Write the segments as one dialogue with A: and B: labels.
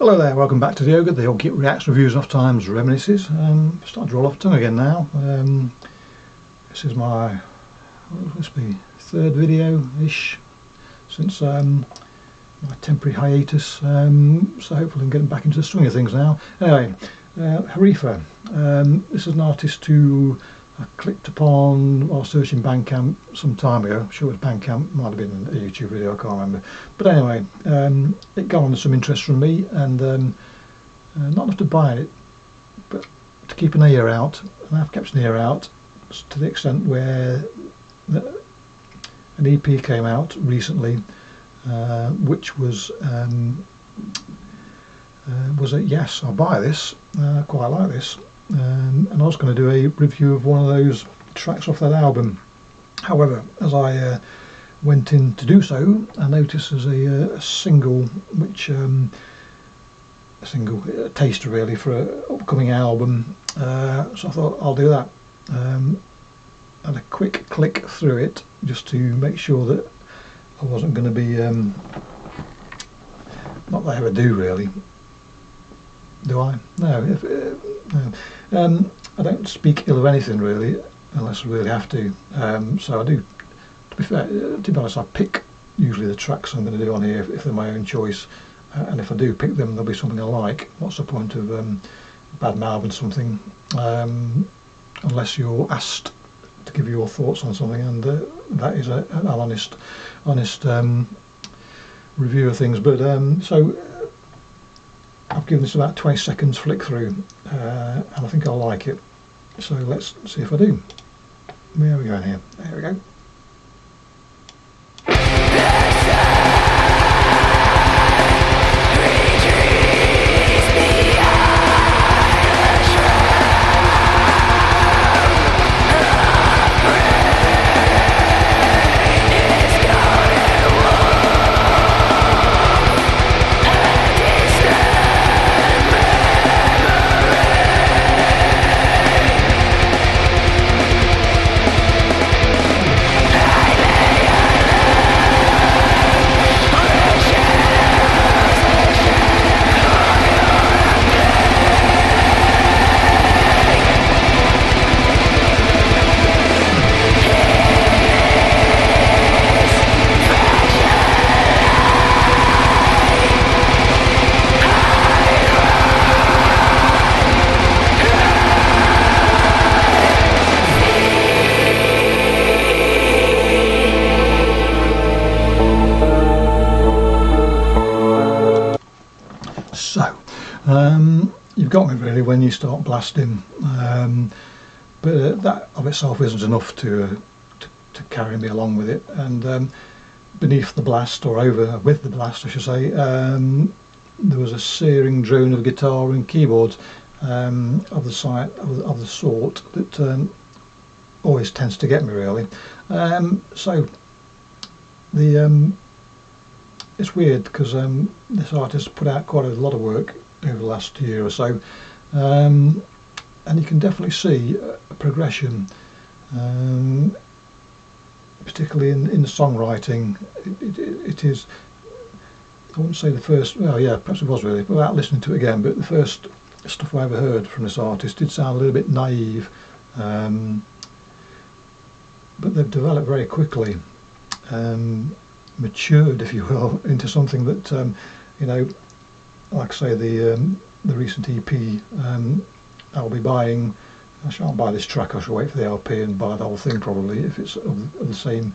A: Hello there, welcome back to the Ogre, the Ogre Reacts, Reviews, Off Times, Reminiscences. Starting to roll off the tongue again now. This is my, what will this be, third video-ish since my temporary hiatus, so hopefully I'm getting back into the swing of things now. Anyway, Harifa, this is an artist who I clicked upon while searching Bandcamp some time ago. I'm sure it was Bandcamp, might have been a YouTube video, I can't remember. But anyway, it got on some interest from me, and not enough to buy it, but to keep an ear out. And I've kept an ear out to the extent where an EP came out recently, which was a yes, I'll buy this. I quite like this. And I was going to do a review of one of those tracks off that album. However, as I went in to do so, I noticed there's a single, which a taster really for an upcoming album. So I thought I'll do that. And a quick click through it just to make sure that I wasn't going to be not that I ever do really. Do I? No. No. I don't speak ill of anything really, unless I really have to. So I do. To be fair, to be honest, I pick usually the tracks I'm going to do on here if they're my own choice, and if I do pick them, there'll be something I like. What's the point of bad mouthing something unless you're asked to give your thoughts on something, and that is an honest review of things. But so. I've given this about 20 seconds flick through, and I think I'll like it. So let's see if I do. Where are we going here? There we go. So, you've got me really when you start blasting, but that of itself isn't enough to carry me along with it. And beneath the blast, or with the blast I should say, there was a searing drone of guitar and keyboards of the sort that always tends to get me really. So the it's weird because this artist put out quite a lot of work over the last year or so, and you can definitely see a progression, particularly in the songwriting. It is, I wouldn't say the first, well yeah, perhaps it was really, without listening to it again, but the first stuff I ever heard from this artist did sound a little bit naive, but they've developed very quickly. Matured, if you will, into something that you know, like I say, the recent EP I'll be buying. I shan't buy this track, I shall wait for the LP and buy the whole thing probably if it's of the same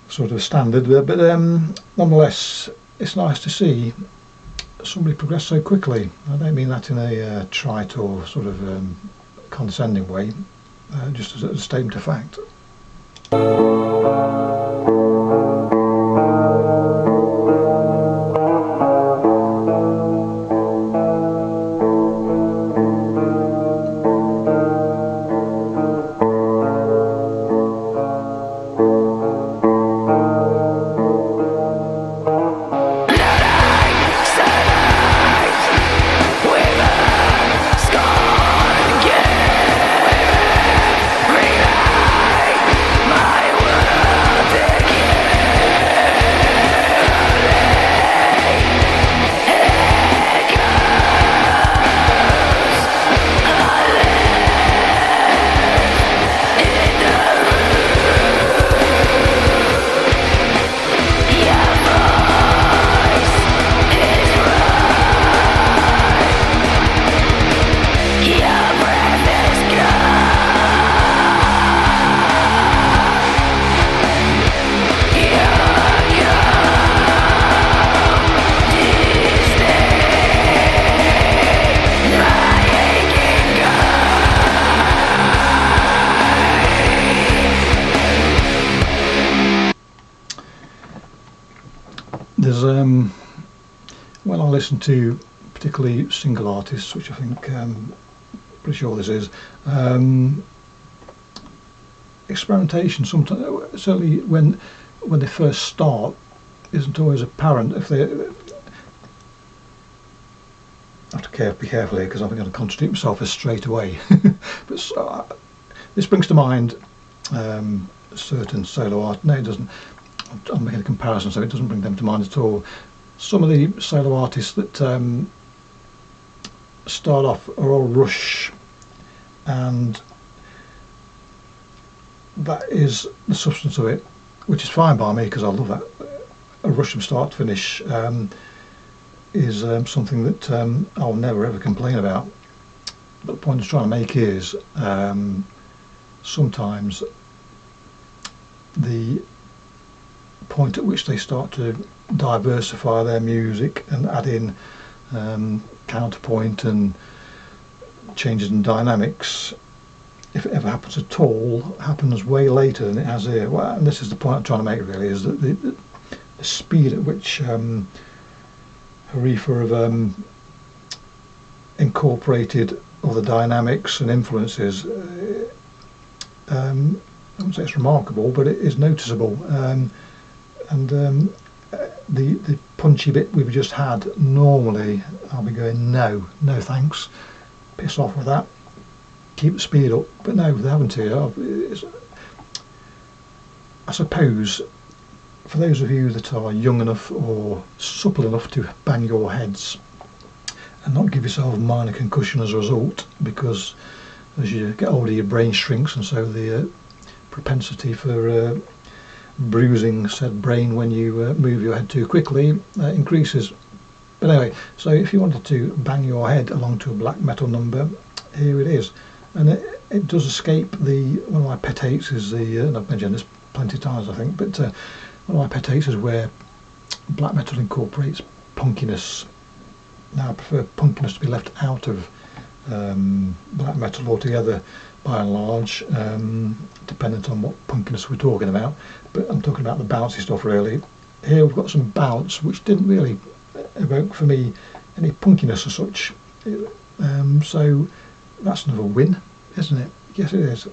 A: sort of standard, but nonetheless it's nice to see somebody progress so quickly. I don't mean that in a trite or sort of condescending way, just as a statement of fact. when I listen to particularly single artists, which I think pretty sure this is, experimentation sometimes, certainly when they first start, isn't always apparent. If they I have to be careful here because I'm going to contradict myself straight away. But this brings to mind certain solo art. No, it doesn't. I'm making a comparison, so it doesn't bring them to mind at all. Some of the solo artists that start off are all rush, and that is the substance of it, which is fine by me because I love that. A rush from start to finish is something that I'll never ever complain about. But the point I'm trying to make is sometimes the point at which they start to diversify their music and add in counterpoint and changes in dynamics, if it ever happens at all, happens way later than it has here. Well, and this is the point I'm trying to make really, is that the speed at which Harifa have incorporated all the dynamics and influences, I wouldn't say it's remarkable, but it is noticeable. The punchy bit we've just had, normally I'll be going, no thanks, piss off with that, keep the speed up. But no, they haven't here. I suppose for those of you that are young enough or supple enough to bang your heads and not give yourself minor concussion as a result, because as you get older your brain shrinks, and so the propensity for bruising said brain when you move your head too quickly increases. But anyway, so if you wanted to bang your head along to a black metal number, here it is. And it does escape one of my pet hates is and I've mentioned this plenty of times I think, but one of my pet hates is where black metal incorporates punkiness. Now I prefer punkiness to be left out of black metal altogether, by and large, dependent on what punkiness we're talking about. But I'm talking about the bouncy stuff really. Here we've got some bounce which didn't really evoke for me any punkiness as such. So that's another win, isn't it? Yes it is.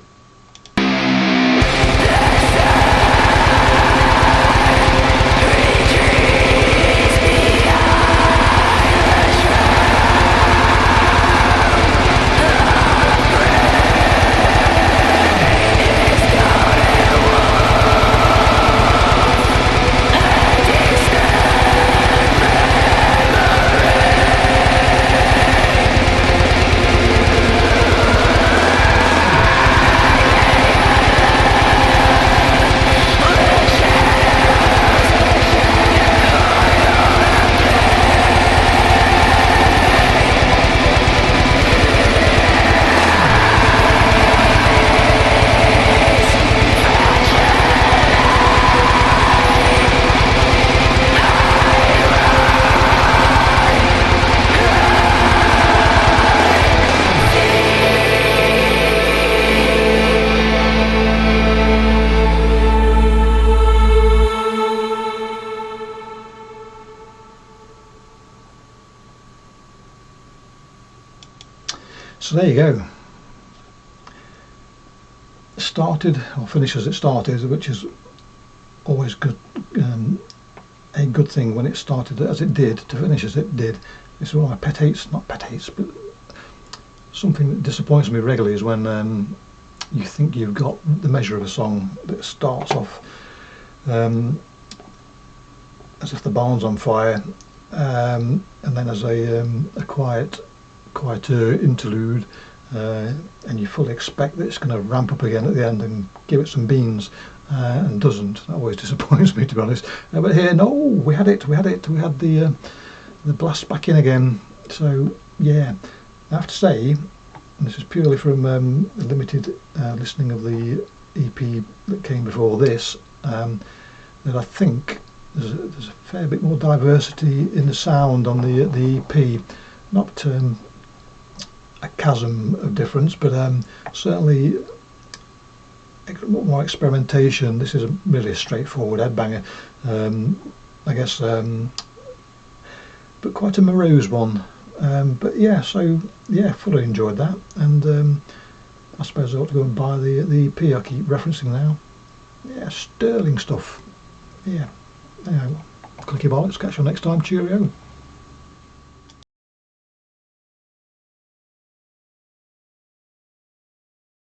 A: So there you go. Started or finished as it started, which is always good. A good thing when it started as it did to finish as it did. This is one of my pet hates, not pet hates, but something that disappoints me regularly is when you think you've got the measure of a song that starts off as if the barn's on fire, and then as a quieter interlude, and you fully expect that it's going to ramp up again at the end and give it some beans, and doesn't. That always disappoints me, to be honest. But here, no, we had the blast back in again. So yeah, I have to say, and this is purely from limited listening of the EP that came before this, that I think there's a fair bit more diversity in the sound on the EP. Not a chasm of difference, but certainly more experimentation. This is really a straightforward headbanger. I guess but quite a morose one. But yeah, so yeah, fully enjoyed that, and I suppose I ought to go and buy the EP I keep referencing now. Yeah, sterling stuff. Yeah. Anyway, clicky bollocks. Catch you next time. Cheerio.